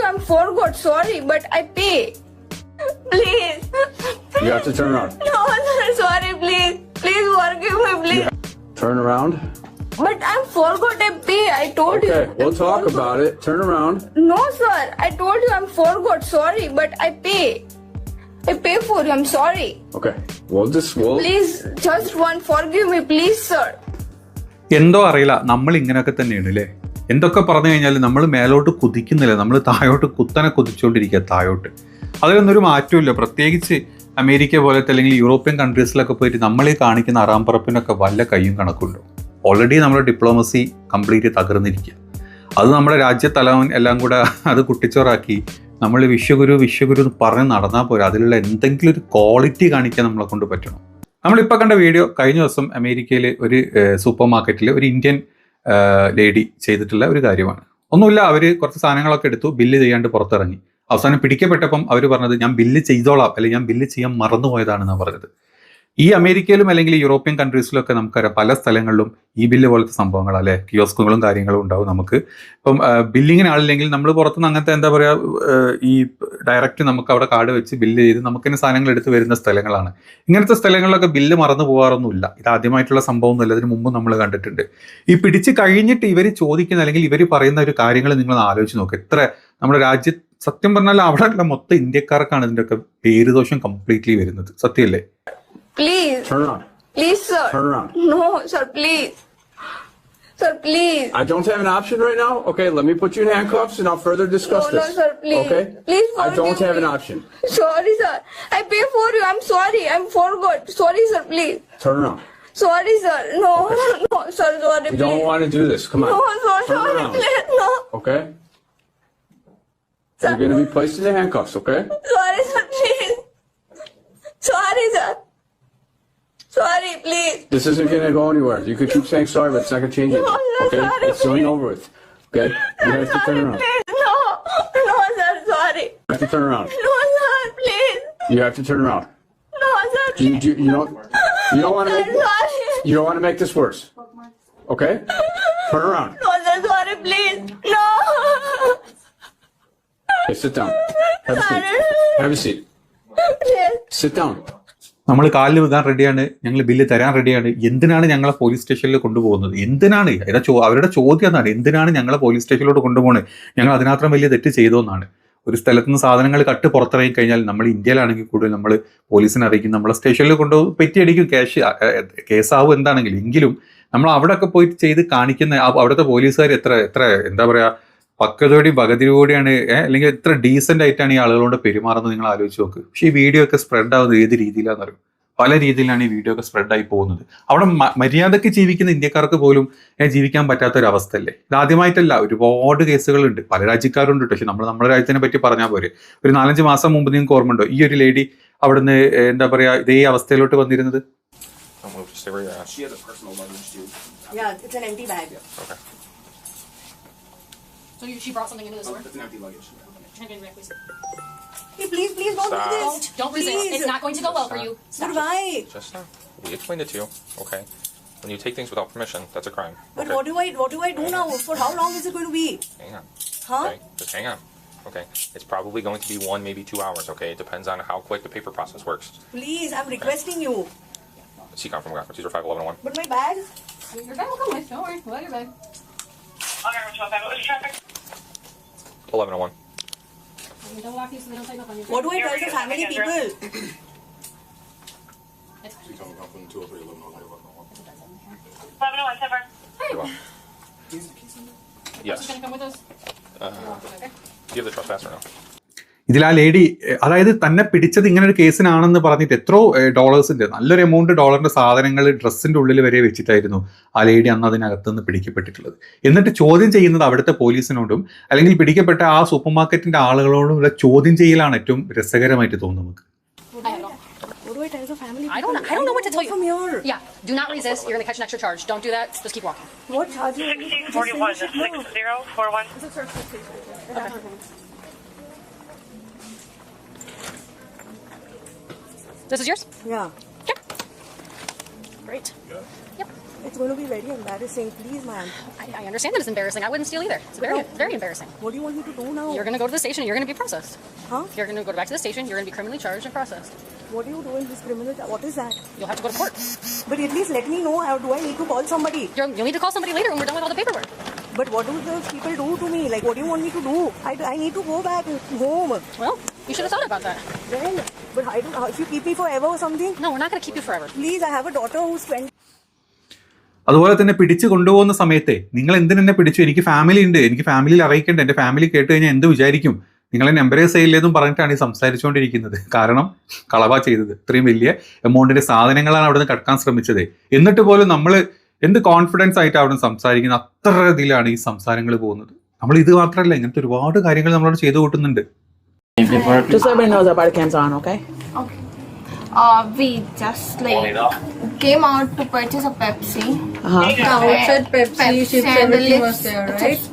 you I'm forgot. Sorry, but I pay. Please. You have to turn around. No, sir. Sorry, please. Please forgive me, please. Turn around. But I'm forgot. I pay. I told you. Okay, we'll talk about it. Turn around. No, sir. I told you I'm forgot. Sorry, but I pay. I pay for you. I'm sorry. Okay, we'll. Please, just one. Forgive me, please, sir. എന്തോ അറിയില്ല, നമ്മൾ ഇങ്ങനെയൊക്കെ തന്നെയാണ് അല്ലേ. എന്തൊക്കെ പറഞ്ഞു കഴിഞ്ഞാൽ നമ്മൾ മേലോട്ട് കുതിക്കുന്നില്ല, നമ്മൾ താഴോട്ട് കുത്തനെ കുതിച്ചുകൊണ്ടിരിക്കുക താഴോട്ട്. അതിലൊന്നൊരു മാറ്റമില്ല. പ്രത്യേകിച്ച് അമേരിക്ക പോലത്തെ അല്ലെങ്കിൽ യൂറോപ്യൻ കൺട്രീസിലൊക്കെ പോയിട്ട് നമ്മൾ ഈ കാണിക്കുന്ന അറാംപറപ്പിനൊക്കെ വല്ല കയ്യും കണക്കുണ്ടോ? ഓൾറെഡി നമ്മുടെ ഡിപ്ലോമസി കംപ്ലീറ്റ് തകർന്നിരിക്കുക. അത് നമ്മുടെ രാജ്യത്തലവൻ എല്ലാം കൂടെ അത് കുട്ടിച്ചോറാക്കി നമ്മൾ വിശ്വഗുരു എന്ന് പറഞ്ഞ് നടന്നാൽ പോരാ. അതിലുള്ള എന്തെങ്കിലും ഒരു ക്വാളിറ്റി കാണിക്കാൻ നമ്മളെ കൊണ്ട് പറ്റണം. നമ്മളിപ്പോൾ കണ്ട വീഡിയോ കഴിഞ്ഞ ദിവസം അമേരിക്കയിൽ ഒരു സൂപ്പർ മാർക്കറ്റിൽ ഒരു ഇന്ത്യൻ ലേഡി ചെയ്തിട്ടുള്ള ഒരു കാര്യമാണ്. ഒന്നുമില്ല, അവർ കുറച്ച് സാധനങ്ങളൊക്കെ എടുത്തു, ബില്ല് ചെയ്യാണ്ട് പുറത്തിറങ്ങി. അവസാനം പിടിക്കപ്പെട്ടപ്പം അവർ പറഞ്ഞത് ഞാൻ ബില്ല് ചെയ്തോളാം, അല്ലെങ്കിൽ ഞാൻ ബില്ല് ചെയ്യാൻ മറന്നുപോയതാണെന്നാണ് പറഞ്ഞത്. ഈ അമേരിക്കയിലും അല്ലെങ്കിൽ യൂറോപ്യൻ കൺട്രീസിലൊക്കെ നമുക്കറിയാം പല സ്ഥലങ്ങളിലും ഈ ബില്ല് പോലത്തെ സംഭവങ്ങൾ അല്ലെ, കിയോസ്കുകളും കാര്യങ്ങളും ഉണ്ടാവും. നമുക്ക് ഇപ്പം ബില്ലിങ്ങിന് ആളില്ലെങ്കിൽ നമ്മൾ പുറത്തുനിന്ന് അങ്ങനത്തെ എന്താ പറയുക, ഈ ഡയറക്റ്റ് നമുക്ക് അവിടെ കാർഡ് വെച്ച് ബില്ല് ചെയ്ത് നമുക്കിന് സാധനങ്ങൾ എടുത്ത് വരുന്ന സ്ഥലങ്ങളാണ്. ഇങ്ങനത്തെ സ്ഥലങ്ങളിലൊക്കെ ബില്ല് മറന്നു പോകാറൊന്നുമില്ല. ഇത് ആദ്യമായിട്ടുള്ള സംഭവമൊന്നുമില്ല, ഇതിന് മുമ്പ് നമ്മൾ കണ്ടിട്ടുണ്ട്. ഈ പിടിച്ച് കഴിഞ്ഞിട്ട് ഇവർ ചോദിക്കുന്ന അല്ലെങ്കിൽ ഇവർ പറയുന്ന ഒരു കാര്യങ്ങൾ നിങ്ങൾ ആലോചിച്ച് നോക്കുക. എത്ര നമ്മുടെ രാജ്യത്ത് സത്യം പറഞ്ഞാൽ അവിടെ ഉള്ള മൊത്തം ഇന്ത്യക്കാർക്കാണ് ഇതിൻ്റെയൊക്കെ പേരുദോഷം കംപ്ലീറ്റ്ലി വരുന്നത്. സത്യമല്ലേ? Please. Turn around. Please, sir. Turn around. No, sir, please. Sir, please. I don't have an option right now. Okay, let me put you in handcuffs and I'll further discuss No, this. sir, please. Okay? Please I don't forgive have me. an option. Sorry, sir. I pay for you. I'm sorry. I'm forgot. Sorry, sir, please. Turn around. Sorry, sir. No, no, sir, sorry, We please. don't want to do this. Come on. No, sir, Turn sorry, around. please. No. Okay? You're going to be placed in the handcuffs, okay? Sorry, sir, please. Sorry, sir. Sorry, please. This isn't going to go anywhere. You could keep saying sorry, but it's not going to change it. No, sir, Okay? sorry, It's going please. over with. Okay? You have to turn Sorry, around. please. No. No, sir, sorry. You have to turn around. No, sir, please. You have to turn around. No, sir, please. You don't want to Sir, make sorry. you don't want to make this worse. Okay? Turn around. No, sir, sorry, please. No. Okay, sit down. Have a seat. Have a seat. Please. Sit down. നമ്മൾ കാലിൽ വെക്കാൻ റെഡിയാണ്, ഞങ്ങൾ bill തരാൻ റെഡിയാണ്. എന്തിനാണ് ഞങ്ങളെ police സ്റ്റേഷനിൽ കൊണ്ടുപോകുന്നത്? എന്തിനാണ് അവരുടെ ചോദ്യം എന്നാണ്, എന്തിനാണ് ഞങ്ങളെ പോലീസ് സ്റ്റേഷനിലോട്ട് കൊണ്ടുപോകുന്നത്? ഞങ്ങൾ അതിനകത്രം വലിയ തെറ്റ് ചെയ്തോന്നാണ്. ഒരു സ്ഥലത്ത് നിന്ന് സാധനങ്ങൾ കട്ട് പുറത്തിറങ്ങി കഴിഞ്ഞാൽ നമ്മൾ ഇന്ത്യയിലാണെങ്കിൽ കൂടുതൽ നമ്മൾ പോലീസിനെ അറിയിക്കും, നമ്മളെ സ്റ്റേഷനിൽ കൊണ്ടുപോകും, പെറ്റിയടിക്കും, കേസാവും എന്താണെങ്കിലും. എങ്കിലും നമ്മൾ അവിടെയൊക്കെ പോയിട്ട് ചെയ്ത് കാണിക്കുന്ന അവിടുത്തെ പോലീസുകാർ എത്ര എന്താ പറയുക, പക്കതോടെയും പകുതിയോടെയാണ്, അല്ലെങ്കിൽ എത്ര ഡീസൻ്റ് ആയിട്ടാണ് ഈ ആളുകളോട് പെരുമാറുന്നത് നിങ്ങൾ ആലോചിച്ച് നോക്ക്. പക്ഷേ ഈ വീഡിയോ ഒക്കെ സ്പ്രെഡ് ആവുന്നത് ഏത് രീതിയിലാണെന്ന് അറിയും. പല രീതിയിലാണ് ഈ വീഡിയോ ഒക്കെ സ്പ്രെഡായി പോകുന്നത്. അവിടെ മര്യാദയ്ക്ക് ജീവിക്കുന്ന ഇന്ത്യക്കാർക്ക് പോലും ജീവിക്കാൻ പറ്റാത്തൊരവസ്ഥയല്ലേ. ഇതാദ്യമായിട്ടല്ല, ഒരുപാട് കേസുകളുണ്ട്, പല രാജ്യക്കാരുണ്ട്. പക്ഷെ നമ്മുടെ രാജ്യത്തിനെ പറ്റി പറഞ്ഞാൽ പോരെ. ഒരു 4-5 മാസം മുമ്പ് നിങ്ങൾക്ക് ഓർമ്മയുണ്ടോ ഈ ഒരു ലേഡി അവിടുന്ന് എന്താ പറയുക ഇതേ അവസ്ഥയിലോട്ട് വന്നിരുന്നത്? So she brought something into the store? It's an empty luggage. Hey, please don't do this. Don't resist. Please. It's not going to go well for you. Stop. But why? Just stop. We explained it to you, okay? When you take things without permission, that's a crime. But okay? what do I do now? For how long is it going to be? Hang on. Huh? Okay? Just hang on. Okay? It's probably going to be 1, maybe 2 hours, okay? It depends on how quick the paper process works. Please, I'm requesting you. CCOM from McGrath. These are 51101. But my bag? Your bag will come with. Don't worry. We'll have your bag. Okay, Rochelle, what was your traffic? 1101. Don't lock you so they don't take up on you. What do I tell the family people? It's fine. 1101, September. You're welcome. Yes. She's gonna come with us. Okay. Do you have the trespass or no? ഇതിൽ ആ lady അതായത് തന്നെ പിടിച്ചത് ഇങ്ങനെ ഒരു കേസിനാണെന്ന് പറഞ്ഞിട്ട് എത്രയോ ഡോളേഴ്സിൻ്റെ നല്ലൊരു എമൗണ്ട് ഡോളറിൻ്റെ സാധനങ്ങൾ ഡ്രസ്സിൻ്റെ ഉള്ളിൽ വരെ വെച്ചിട്ടായിരുന്നു ആ ലേഡി അന്ന് അതിനകത്തുനിന്ന് പിടിക്കപ്പെട്ടിട്ടുള്ളത്. എന്നിട്ട് ചോദ്യം ചെയ്യുന്നത് അവിടുത്തെ പോലീസിനോടും അല്ലെങ്കിൽ പിടിക്കപ്പെട്ട ആ സൂപ്പർ മാർക്കറ്റിൻ്റെ ആളുകളോടും ഉള്ള ചോദ്യം ചെയ്യലാണ് ഏറ്റവും രസകരമായിട്ട് തോന്നുന്നത് നമുക്ക്. What do I tell the family people? I don't know what to tell you. From here. Yeah. Do not resist. You're gonna catch an extra charge. Don't do that. Just keep walking. What charge? 1641, 6041. This is yours? Yeah. Okay. Great. Yep. It's going to be very embarrassing. Please, ma'am. I understand that it's embarrassing. I wouldn't steal either. It's very embarrassing. What do you want me to do now? You're going to go to the station. You're going to be processed. Huh? If you're going to go back to the station, you're going to be criminally charged and processed. What do you do in this criminal? What is that? You'll have to go to court. But at least let me know. How do I need to call somebody? You'll need to call somebody later when we're done with all the paperwork. But what do those people do to me? Like, what do you want me to do? I need to go back home. Well, you should have thought about that. Well, but if you keep me forever or something? No, we're not going to keep you forever. Please, I have a daughter who's 20. അതുപോലെ തന്നെ പിടിച്ചു കൊണ്ടുപോകുന്ന സമയത്തെ നിങ്ങൾ എന്തിനെന്നെ പിടിച്ചു, എനിക്ക് family ഉണ്ട്, എനിക്ക് ഫാമിലിയിൽ അറിയിക്കേണ്ട, എൻ്റെ ഫാമിലി കേട്ട് കഴിഞ്ഞാൽ എന്ത് വിചാരിക്കും, നിങ്ങളെ എംബ്രേസ് ചെയ്യില്ലെന്നും പറഞ്ഞിട്ടാണ് ഈ സംസാരിച്ചുകൊണ്ടിരിക്കുന്നത്. കാരണം കളവാ ചെയ്തത്, ഇത്രയും വലിയ എമൗണ്ടിന്റെ സാധനങ്ങളാണ് അവിടെ നിന്ന് കടക്കാൻ ശ്രമിച്ചത്. എന്നിട്ട് പോലും നമ്മൾ എന്ത് കോൺഫിഡൻസ് ആയിട്ട് അവിടെ സംസാരിക്കുന്നത്, അത്ര ഇതിലാണ് ഈ സംസാരങ്ങൾ പോകുന്നത്. നമ്മൾ ഇത് മാത്രമല്ല, ഇങ്ങനത്തെ ഒരുപാട് കാര്യങ്ങൾ നമ്മളോട് ചെയ്തു കൂട്ടുന്നുണ്ട്. Just let me know the body cams on, okay? Okay. We just came out to purchase a Pepsi. The outside Pepsi, she said everything was there, right?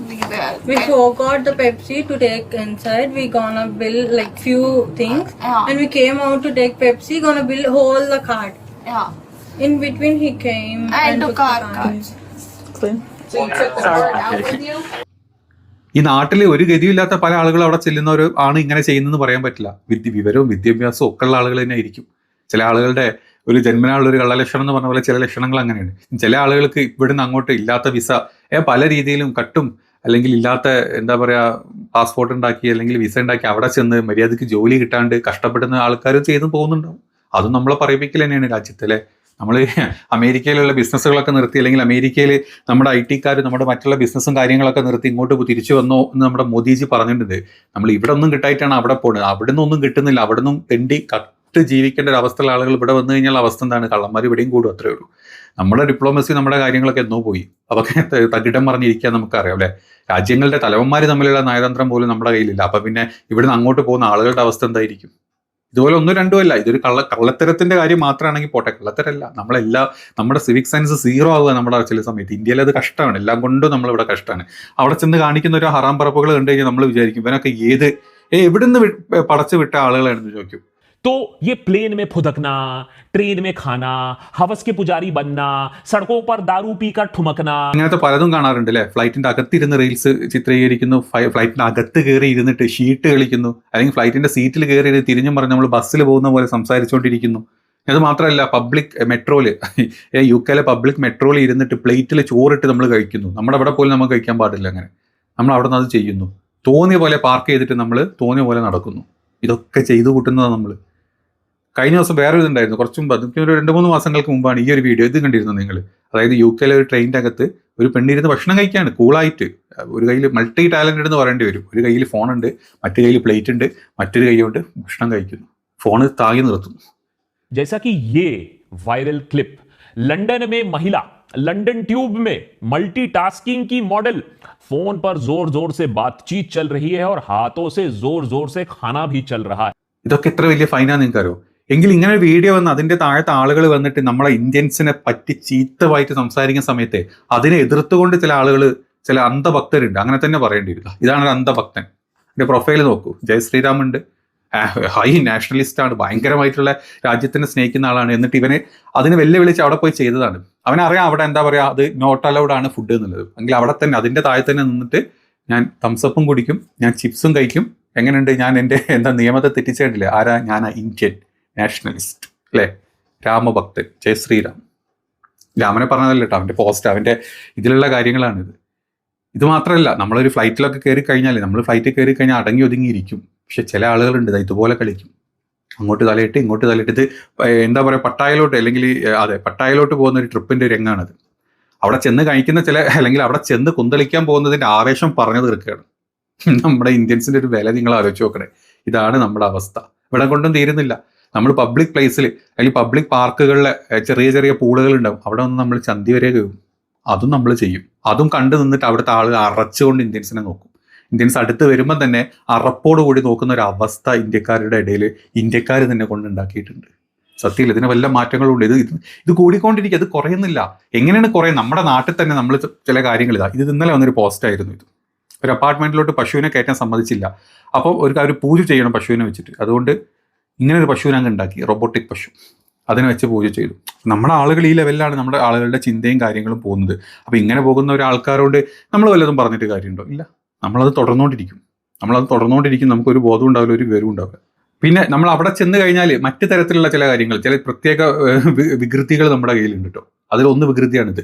We forgot the Pepsi to take inside. We gonna bill like few things, and we came out to take Pepsi. Gonna bill whole the cart. Yeah. In between, he came And took our cards. Clean. ഈ നാട്ടിൽ ഒരു ഗതിയില്ലാത്ത പല ആളുകൾ അവിടെ ചെല്ലുന്നവർ ആണ് ഇങ്ങനെ ചെയ്യുന്നതെന്ന് പറയാൻ പറ്റില്ല. വിവരവും വിദ്യാഭ്യാസവും ഒക്കെ ഉള്ള ആളുകൾ തന്നെ ആയിരിക്കും. ചില ആളുകളുടെ ഒരു ജന്മനാളുള്ള ഒരു കള്ളലക്ഷണം എന്ന് പറഞ്ഞ പോലെ ചില ലക്ഷണങ്ങൾ അങ്ങനെയാണ്. ചില ആളുകൾക്ക് ഇവിടുന്ന് അങ്ങോട്ട് ഇല്ലാത്ത വിസ പല രീതിയിലും കട്ടും, അല്ലെങ്കിൽ ഇല്ലാത്ത എന്താ പറയുക പാസ്പോർട്ട് ഉണ്ടാക്കി അല്ലെങ്കിൽ വിസ ഉണ്ടാക്കി അവിടെ ചെന്ന് മര്യാദയ്ക്ക് ജോലി കിട്ടാണ്ട് കഷ്ടപ്പെടുന്ന ആൾക്കാരും ചെയ്തു പോകുന്നുണ്ടാവും. അതും നമ്മളെ പറയിപ്പിക്കൽ തന്നെയാണ് രാജ്യത്തിലെ. നമ്മൾ അമേരിക്കയിലുള്ള ബിസിനസ്സുകളൊക്കെ നിർത്തി, അല്ലെങ്കിൽ അമേരിക്കയിൽ നമ്മുടെ IT-ക്കാർ നമ്മുടെ മറ്റുള്ള ബിസിനസ്സും കാര്യങ്ങളൊക്കെ നിർത്തി ഇങ്ങോട്ട് തിരിച്ചു വന്നോ എന്ന് നമ്മുടെ മോദിജി പറഞ്ഞിട്ടുണ്ട്. നമ്മൾ ഇവിടെ ഒന്നും കിട്ടായിട്ടാണ് അവിടെ പോകുന്നത്, അവിടെ നിന്നൊന്നും കിട്ടുന്നില്ല, അവിടെ നിന്നും തെണ്ടി കട്ട് ജീവിക്കേണ്ട ഒരു അവസ്ഥയുള്ള ആളുകൾ ഇവിടെ വന്നു കഴിഞ്ഞാൽ അവസ്ഥ എന്താണ്? കള്ളന്മാർ ഇവിടെയും കൂടും, അത്രേ ഉള്ളൂ. നമ്മുടെ ഡിപ്ലോമസി നമ്മുടെ കാര്യങ്ങളൊക്കെ എന്നോ പോയി, അതൊക്കെ തകിടം പറഞ്ഞിരിക്കാൻ നമുക്കറിയാം അല്ലേ. രാജ്യങ്ങളുടെ തലവന്മാർ തമ്മിലുള്ള നയതന്ത്രം പോലും നമ്മുടെ കയ്യിലില്ല. അപ്പം പിന്നെ ഇവിടുന്ന് അങ്ങോട്ട് പോകുന്ന ആളുകളുടെ അവസ്ഥ എന്തായിരിക്കും? ഇതുപോലെ ഒന്നും രണ്ടും അല്ല, ഇതൊരു കള്ളത്തരത്തിന്റെ കാര്യം മാത്രമാണെങ്കിൽ പോട്ടെ, കള്ളത്തരല്ല, നമ്മുടെ സിവിക് സെൻസ് സീറോ ആവുക നമ്മുടെ ചില സമയത്ത്. ഇന്ത്യയിൽ അത് കഷ്ടമാണ്, എല്ലാം കൊണ്ടും നമ്മളിവിടെ കഷ്ടമാണ്. അവിടെ ചെന്ന് കാണിക്കുന്ന ഒരു ഹറാം പറപ്പുകൾ കണ്ടു കഴിഞ്ഞാൽ നമ്മൾ വിചാരിക്കും ഇവനൊക്കെ എവിടുന്ന് പടച്ചു വിട്ട ആളുകളാണെന്ന് ചോദിക്കും. तो ये प्लेन में फुदकना, ट्रेन में खाना, हवस के पुजारी बनना, सड़कों पर दारू पीकर ठुमकना, അങ്ങനത്തെ പലതും കാണാറുണ്ട് അല്ലേ. ഫ്ലൈറ്റിന്റെ അകത്തിരുന്ന് റീൽസ് ചിത്രീകരിക്കുന്നു, ഫ്ലൈറ്റിന്റെ അകത്ത് കയറി ഇരുന്നിട്ട് ഷീട്ട് കളിക്കുന്നു, അല്ലെങ്കിൽ ഫ്ലൈറ്റിന്റെ സീറ്റിൽ കയറി തിരിഞ്ഞും പറഞ്ഞ് നമ്മൾ ബസ്സിൽ പോകുന്ന പോലെ സംസാരിച്ചുകൊണ്ടിരിക്കുന്നു. അത് മാത്രമല്ല, പബ്ലിക് മെട്രോയില് UK പബ്ലിക് മെട്രോയിൽ ഇരുന്നിട്ട് പ്ലേറ്റിൽ ചോറിട്ട് നമ്മൾ കഴിക്കുന്നു. നമ്മുടെ അവിടെ പോലും നമുക്ക് കഴിക്കാൻ പാടില്ല. അങ്ങനെ നമ്മൾ അവിടെ നിന്ന് അത് ചെയ്യുന്നു. തോന്നിയ പോലെ പാർക്ക് ചെയ്തിട്ട് നമ്മൾ തോന്നിയ പോലെ നടക്കുന്നു. ഇതൊക്കെ ചെയ്തു കൂട്ടുന്നതാണ് നമ്മൾ. കഴിഞ്ഞ ദിവസം വേറെ ഇതുണ്ടായിരുന്നു, ഒരു 2-3 മാസങ്ങൾക്ക് മുമ്പാണ് ഈ ഒരു വീഡിയോ ഇത് കണ്ടിരുന്നത് നിങ്ങൾ. അതായത് UK ഒരു ട്രെയിനിൻ്റെ അകത്ത് ഒരു പെണ്ണിരുന്ന് ഭക്ഷണം കഴിക്കുകയാണ് കൂളായിട്ട്. ഒരു കയ്യിൽ മൾട്ടി ടാലന്റഡ് എന്ന് പറയേണ്ടി വരും. ഒരു കയ്യിൽ ഫോണുണ്ട്, മറ്റു കയ്യിൽ പ്ലേറ്റ് ഉണ്ട്, മറ്റൊരു കൈ കൊണ്ട് ഭക്ഷണം കഴിക്കുന്നു. ഫോണ് താങ്ങി നിർത്തുന്നു. जैसा कि ये वायरल क्लिप लंदन में महिला लंदन ट्यूब में मल्टीटास्किंग की मॉडल फोन पर जोर जोर से बातचीत चल रही है और हाथों से जोर जोर से खाना भी चल रहा है. ഇതൊക്കെ എത്ര വലിയ ഫൈനാന്ന് നിങ്ങൾക്കറിയോ? എങ്കിൽ ഇങ്ങനെ ഒരു വീഡിയോ വന്ന് അതിന്റെ താഴത്തെ ആളുകൾ വന്നിട്ട് നമ്മളെ ഇന്ത്യൻസിനെ പറ്റി ചീത്തമായിട്ട് സംസാരിക്കുന്ന സമയത്തെ അതിനെ എതിർത്തുകൊണ്ട് ചില ആളുകൾ, ചില അന്ധഭക്തരുണ്ട്, അങ്ങനെ തന്നെ പറയേണ്ടി വരില്ല. ഇതാണ് ഒരു അന്ധഭക്തൻ. എൻ്റെ പ്രൊഫൈൽ നോക്കൂ, ജയ് ശ്രീറാം ഉണ്ട്, ഹൈ നാഷണലിസ്റ്റ് ആണ്, ഭയങ്കരമായിട്ടുള്ള രാജ്യത്തിനെ സ്നേഹിക്കുന്ന ആളാണ്. എന്നിട്ട് ഇവനെ അതിനെ വെല്ലുവിളിച്ച് അവിടെ പോയി ചെയ്തതാണ്. അവനറിയാം അവിടെ എന്താ പറയുക, അത് നോട്ട് അലൗഡ് ആണ് ഫുഡ് എന്നുള്ളത്. എങ്കിൽ അവിടെ തന്നെ അതിൻ്റെ താഴെ തന്നെ നിന്നിട്ട് ഞാൻ തംസപ്പും കുടിക്കും, ഞാൻ ചിപ്സും കഴിക്കും, എങ്ങനെയുണ്ട്, ഞാൻ എൻ്റെ നിയമത്തെ തെറ്റിച്ചിട്ടില്ലേ, ആരാ, ഞാൻ ഇന്ത്യൻ നാഷണലിസ്റ്റ് അല്ലേ, രാമഭക്തൻ, ജയ് ശ്രീറാം. രാമനെ പറഞ്ഞതല്ല കേട്ടോ, അവൻ്റെ പോസ്റ്റ്, അവൻ്റെ ഇതിലുള്ള കാര്യങ്ങളാണിത്. ഇത് മാത്രമല്ല, നമ്മളൊരു ഫ്ലൈറ്റിലൊക്കെ കയറി കഴിഞ്ഞാൽ, നമ്മൾ ഫ്ലൈറ്റിൽ കയറി കഴിഞ്ഞാൽ അടങ്ങി ഒതുങ്ങിയിരിക്കും. പക്ഷെ ചില ആളുകളുണ്ട് ഇതുപോലെ കളിക്കും, അങ്ങോട്ട് തലയിട്ട് ഇങ്ങോട്ട് തലയിട്ട്. ഇത് എന്താ പറയുക, പട്ടായയിലോട്ട്, അല്ലെങ്കിൽ പട്ടായയിലോട്ട് പോകുന്ന ഒരു ട്രിപ്പിൻ്റെ രംഗമാണത്. അവിടെ ചെന്ന് കഴിക്കുന്ന അല്ലെങ്കിൽ അവിടെ ചെന്ന് കുന്തളിക്കാൻ പോകുന്നതിൻ്റെ ആവേശം പറഞ്ഞു തീർക്കുകയാണ്. നമ്മുടെ ഇന്ത്യൻസിൻ്റെ ഒരു വില നിങ്ങൾ ആലോചിച്ച് നോക്കണേ. ഇതാണ് നമ്മുടെ അവസ്ഥ. ഇവിടെ കൊണ്ടും തീരുന്നില്ല. നമ്മൾ പബ്ലിക് പ്ലേസിൽ അല്ലെങ്കിൽ പബ്ലിക് പാർക്കുകളിലെ ചെറിയ ചെറിയ പൂളുകൾ ഉണ്ടാവും, അവിടെ ഒന്ന് നമ്മൾ ചന്തി വരെ കയറും. അതും നമ്മൾ ചെയ്യും. അതും കണ്ടു നിന്നിട്ട് അവിടുത്തെ ആളുകൾ അറച്ചുകൊണ്ട് ഇന്ത്യൻസിനെ നോക്കും. ഇന്ത്യൻസ് അടുത്ത് വരുമ്പോൾ തന്നെ അറപ്പോടുകൂടി നോക്കുന്ന ഒരു അവസ്ഥ ഇന്ത്യക്കാരുടെ ഇടയിൽ ഇന്ത്യക്കാർ തന്നെ കൊണ്ടുണ്ടാക്കിയിട്ടുണ്ട്. സത്യത്തിൽ ഇതിന് വല്ല മാറ്റങ്ങളുണ്ട്. ഇത് കൂടിക്കൊണ്ടിരിക്കുക, അത് കുറയുന്നില്ല. എങ്ങനെയാണ് കുറേ? നമ്മുടെ നാട്ടിൽ തന്നെ നമ്മൾ ചില കാര്യങ്ങൾ ഇത് ഇന്നലെ വന്നൊരു പോസ്റ്റായിരുന്നു. ഇത് ഒരു അപ്പാർട്ട്മെന്റിലോട്ട് പശുവിനെ കയറ്റാൻ സമ്മതിച്ചില്ല. അപ്പോൾ ഒരു പൂജ ചെയ്യണം പശുവിനെ വെച്ചിട്ട്. അതുകൊണ്ട് ഇങ്ങനെ ഒരു പശുവിനെ അങ്ങ് ഉണ്ടാക്കി, റോബോട്ടിക് പശു. അതിനെ വെച്ച് പൂജ ചെയ്തു. നമ്മുടെ ആളുകൾ ഈ ലെവലിലാണ് നമ്മുടെ ആളുകളുടെ ചിന്തയും കാര്യങ്ങളും പോകുന്നത്. അപ്പോൾ ഇങ്ങനെ പോകുന്ന ഒരാൾക്കാരോട് നമ്മൾ വല്ലതും പറഞ്ഞിട്ട് കാര്യമുണ്ടോ? ഇല്ല. നമ്മളത് തുടർന്നുകൊണ്ടിരിക്കും. നമുക്കൊരു ബോധം ഉണ്ടാവില്ല, ഒരു വിവരവും ഉണ്ടാവില്ല. പിന്നെ നമ്മൾ അവിടെ ചെന്ന് കഴിഞ്ഞാൽ മറ്റു തരത്തിലുള്ള ചില കാര്യങ്ങൾ, ചില പ്രത്യേക വികൃതികൾ നമ്മുടെ കയ്യിലുണ്ട് കേട്ടോ. അതിലൊന്ന് വികൃതിയാണിത്.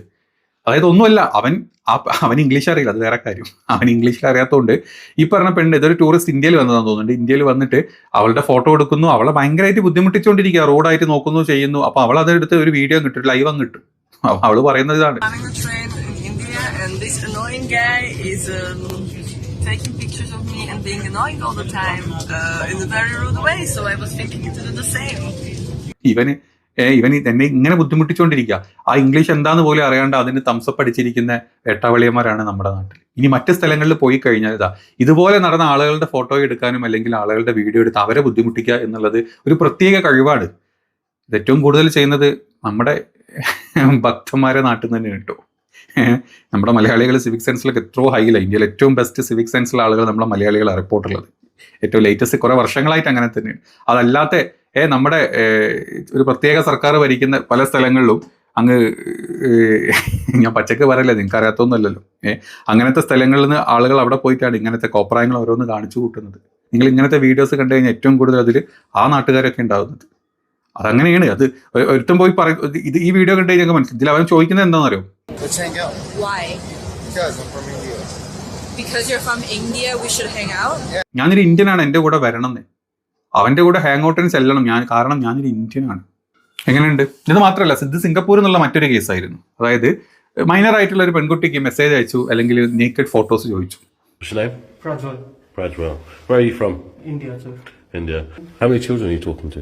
അതായത് ഒന്നുമല്ല, അവൻ ഇംഗ്ലീഷ് അറിയില്ല, അത് വേറെ കാര്യം. അവൻ ഇംഗ്ലീഷിൽ അറിയാത്തതുകൊണ്ട് ഈ പറഞ്ഞ പെണ്ണ്, ഇതൊരു ടൂറിസ്റ്റ് ഇന്ത്യയിൽ വന്നതാണെന്ന് തോന്നുന്നുണ്ട്. ഇന്ത്യയിൽ വന്നിട്ട് അവളുടെ ഫോട്ടോ എടുക്കുന്നു, അവളെ ഭയങ്കരമായിട്ട് ബുദ്ധിമുട്ടിച്ചുകൊണ്ടിരിക്കുക, റോഡായിട്ട് നോക്കുന്നു, ചെയ്യുന്നു. അപ്പോൾ അവൾ അതെടുത്ത് ഒരു വീഡിയോ കിട്ടും, ലൈവ് അങ്ങ് കിട്ടും. അവള് പറയുന്നത് ഇതാണ്. Taking pictures of me and being annoying all the time in a very rude way, so I was thinking to do the same. ഇവൻ തന്നെ ഇങ്ങനെ ബുദ്ധിമുട്ടിച്ചുകൊണ്ടിരിക്കുക. ആ ഇംഗ്ലീഷ് എന്താന്ന് പോലും അറിയാണ്ട് അതിന് തംസപ്പ് അടിച്ചിരിക്കുന്ന എട്ടാവളിയന്മാരാണ് നമ്മുടെ നാട്ടിൽ. ഇനി മറ്റ് സ്ഥലങ്ങളിൽ പോയി കഴിഞ്ഞാൽ ഇതുപോലെ നടന്ന ആളുകളുടെ ഫോട്ടോ എടുക്കാനും അല്ലെങ്കിൽ ആളുകളുടെ വീഡിയോ എടുത്ത് അവരെ ബുദ്ധിമുട്ടിക്കുക എന്നുള്ളത് ഒരു പ്രത്യേക കഴിവാണ്. ഇത് ഏറ്റവും കൂടുതൽ ചെയ്യുന്നത് നമ്മുടെ ഭക്തന്മാരെ നാട്ടിൽ തന്നെ കേട്ടോ. നമ്മുടെ മലയാളികൾ സിവിക് സെൻസിലൊക്കെ എത്രയോ ഹൈയില്ല. ഇന്ത്യയിൽ ഏറ്റവും ബെസ്റ്റ് സിവിക് സെൻസിലെ ആളുകൾ നമ്മുടെ മലയാളികളാണ് റിപ്പോർട്ടുള്ളത്. ഏറ്റവും ലേറ്റസ്റ്റ് കുറേ വർഷങ്ങളായിട്ട് അങ്ങനെ തന്നെയാണ്. അതല്ലാത്ത നമ്മുടെ ഒരു പ്രത്യേക സർക്കാർ ഭരിക്കുന്ന പല സ്ഥലങ്ങളിലും അങ്ങ് ഞാൻ പച്ചക്ക് പറയല്ലേ, നിങ്ങൾക്ക് അറിയാത്തൊന്നുമല്ലല്ലോ. അങ്ങനത്തെ സ്ഥലങ്ങളിൽ നിന്ന് ആളുകൾ അവിടെ പോയിട്ടാണ് ഇങ്ങനത്തെ കോപ്രായങ്ങൾ ഓരോന്ന് കാണിച്ചു കൂട്ടുന്നത്. നിങ്ങൾ ഇങ്ങനത്തെ വീഡിയോസ് കണ്ടു കഴിഞ്ഞാൽ ഏറ്റവും കൂടുതൽ അതിൽ ആ നാട്ടുകാരൊക്കെ ഉണ്ടാകുന്നത്. അതങ്ങനെയാണ്. അത് ഒരുത്തം പോയി പറയും. ഇത് ഈ വീഡിയോ കണ്ടു കഴിഞ്ഞാൽ മനസ്സിലായി. ഇതിൽ അവൻ ചോദിക്കുന്നത് എന്താണെന്നറിയോ? ഞാനൊരു ഇന്ത്യനാണ്, എൻ്റെ കൂടെ വരണം എന്ന്. അവൻ്റെ കൂടെ ഹാങ് ഔട്ടിന് ചെല്ലണം ഞാൻ, കാരണം ഞാനൊരു ഇന്ത്യനാണ്. എങ്ങനെയുണ്ട്? ഇത് മാത്രമല്ല, ഇത് സിംഗപ്പൂർ എന്നുള്ള മറ്റൊരു കേസായിരുന്നു. അതായത് മൈനർ ആയിട്ടുള്ള ഒരു പെൺകുട്ടിക്ക് മെസ്സേജ് അയച്ചു, അല്ലെങ്കിൽ നേക്കഡ് ഫോട്ടോസ് ചോദിച്ചു. Prajwal. Where are you from? India, sir. India. How many children are you talking to?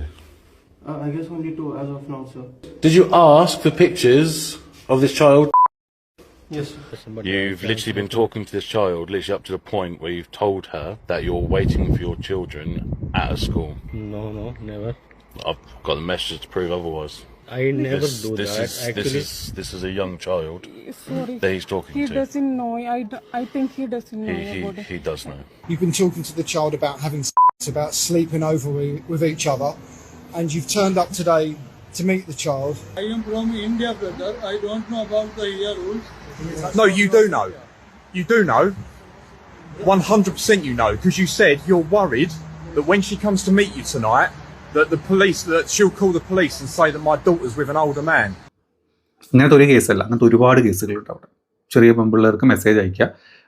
I guess only 2 as of now, sir. Did you ask for pictures of this child? Yes, sir. You've literally been talking to this child literally up to the point where you've told her that you're waiting for your children at a school. No, never. I've got the messages to prove otherwise. I never do that. Actually, this is a young child that he's talking to. He doesn't know. I think he doesn't know about it. He does know. You've been talking to the child about having sex, about sleeping over with each other, and you've turned up today to meet the child. I am from India, brother. I don't know about the India rules. No, you do know. You do know. 100% you know, because you said you're worried that when she comes to meet you tonight, that she'll call the police and say that my daughter's with an older man. ഇങ്ങനത്തെ ഒരു കേസല്ല, അങ്ങനത്തെ ഒരുപാട് കേസുകളുണ്ട് അവിടെ. ചെറിയ പെൺപിള്ളേർക്ക് message അയക്കുക,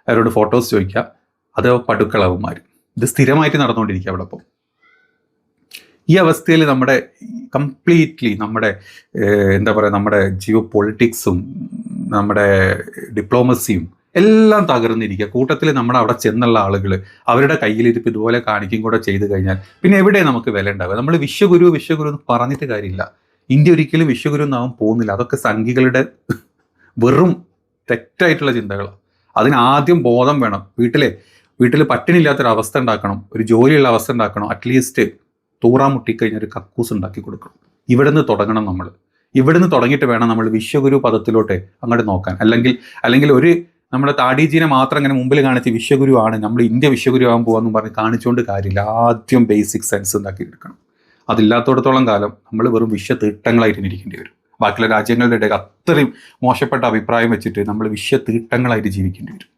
അവരോട് photos ചോദിക്കുക, അത് പടുക്കളവന്മാർ. ഇത് സ്ഥിരമായിട്ട് നടന്നുകൊണ്ടിരിക്കുക അവിടെ. അപ്പോൾ ഈ അവസ്ഥയിൽ നമ്മുടെ കംപ്ലീറ്റ്ലി നമ്മുടെ എന്താ പറയുക, നമ്മുടെ ജിയോ പൊളിറ്റിക്സും നമ്മുടെ ഡിപ്ലോമസിയും എല്ലാം തകർന്നിരിക്കുക. കൂട്ടത്തിൽ നമ്മുടെ അവിടെ ചെന്നുള്ള ആളുകൾ അവരുടെ കയ്യിലിരിപ്പ് ഇതുപോലെ കാണിക്കും കൂടെ ചെയ്ത് കഴിഞ്ഞാൽ പിന്നെ എവിടെ നമുക്ക് വില ഉണ്ടാവുക? നമ്മൾ വിശ്വഗുരു എന്ന് പറഞ്ഞിട്ട് കാര്യമില്ല. ഇന്ത്യ ഒരിക്കലും വിശ്വഗുരു എന്നാവും പോകുന്നില്ല. അതൊക്കെ സംഘികളുടെ വെറും തെറ്റായിട്ടുള്ള ചിന്തകളാണ്. അതിനാദ്യം ബോധം വേണം. വീട്ടിൽ പട്ടിണിയില്ലാത്തൊരവസ്ഥ ഉണ്ടാക്കണം, ഒരു ജോലിയുള്ള അവസ്ഥ ഉണ്ടാക്കണം, അറ്റ്ലീസ്റ്റ് തൂറാൻ മുട്ടിക്കഴിഞ്ഞാൽ ഒരു കക്കൂസ് ഉണ്ടാക്കി കൊടുക്കണം. ഇവിടുന്ന് തുടങ്ങണം നമ്മൾ. ഇവിടുന്ന് തുടങ്ങിയിട്ട് വേണം നമ്മൾ വിശ്വഗുരു പദത്തിലോട്ട് അങ്ങോട്ട് നോക്കാൻ. അല്ലെങ്കിൽ ഒരു നമ്മുടെ താടീജീനെ മാത്രം അങ്ങനെ മുമ്പിൽ കാണിച്ച് വിശ്വഗുരു ആണ്, നമ്മൾ ഇന്ത്യ വിശ്വഗുരു ആകാൻ പോകാമെന്ന് പറഞ്ഞ് കാണിച്ചുകൊണ്ട് കാര്യമില്ല. ആദ്യം ബേസിക് സെൻസ് ഉണ്ടാക്കി എടുക്കണം. അതില്ലാത്തടത്തോളം കാലം നമ്മൾ വെറും വിശ്വതീട്ടങ്ങളായിട്ട് ഇരിക്കേണ്ടി വരും. ബാക്കിയുള്ള രാജ്യങ്ങളുടെ ഇടയിൽ അത്രയും മോശപ്പെട്ട അഭിപ്രായം വെച്ചിട്ട് നമ്മൾ വിശ്വതീട്ടങ്ങളായിട്ട് ജീവിക്കേണ്ടി വരും.